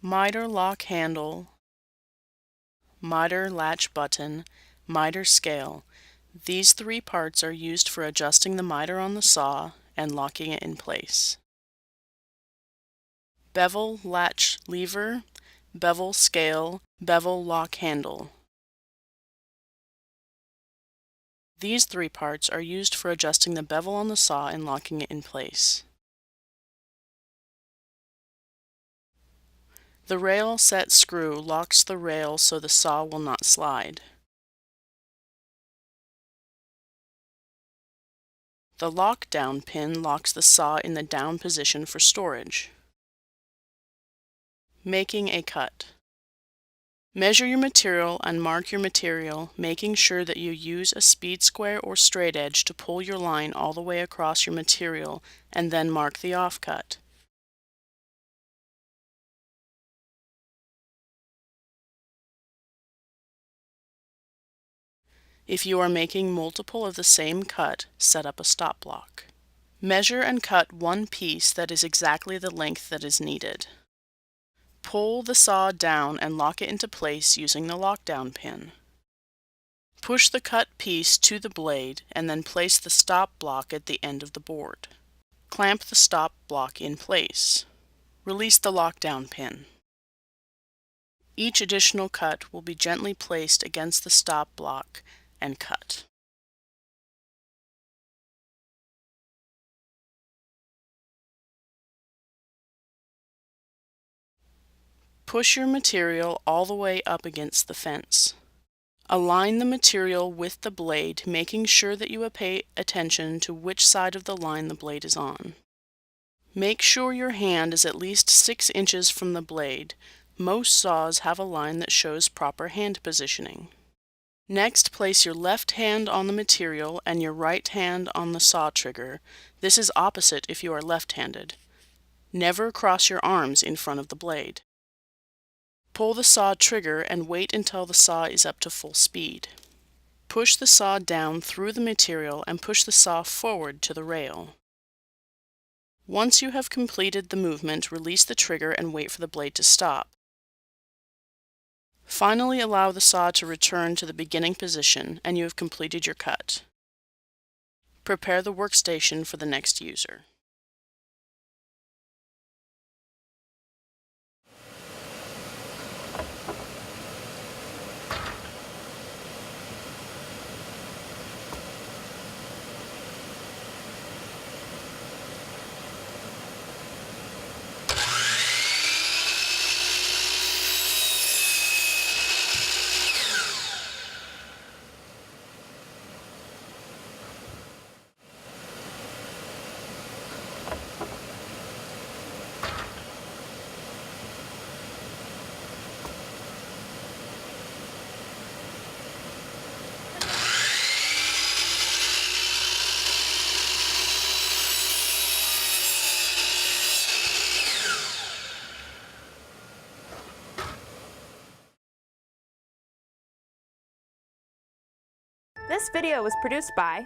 miter lock handle, miter latch button, miter scale. These three parts are used for adjusting the miter on the saw and locking it in place. Bevel latch lever, bevel scale, bevel lock handle. These three parts are used for adjusting the bevel on the saw and locking it in place. The rail set screw locks the rail so the saw will not slide. The lockdown pin locks the saw in the down position for storage. Making a cut. Measure your material and mark your material, making sure that you use a speed square or straight edge to pull your line all the way across your material and then mark the offcut. If you are making multiple of the same cut, set up a stop block. Measure and cut one piece that is exactly the length that is needed. Pull the saw down and lock it into place using the lockdown pin. Push the cut piece to the blade and then place the stop block at the end of the board. Clamp the stop block in place. Release the lockdown pin. Each additional cut will be gently placed against the stop block and cut. Push your material all the way up against the fence. Align the material with the blade, making sure that you pay attention to which side of the line the blade is on. Make sure your hand is at least 6 inches from the blade. Most saws have a line that shows proper hand positioning. Next, place your left hand on the material and your right hand on the saw trigger. This is opposite if you are left-handed. Never cross your arms in front of the blade. Pull the saw trigger and wait until the saw is up to full speed. Push the saw down through the material and push the saw forward to the rail. Once you have completed the movement, release the trigger and wait for the blade to stop. Finally, allow the saw to return to the beginning position and you have completed your cut. Prepare the workstation for the next user. This video was produced by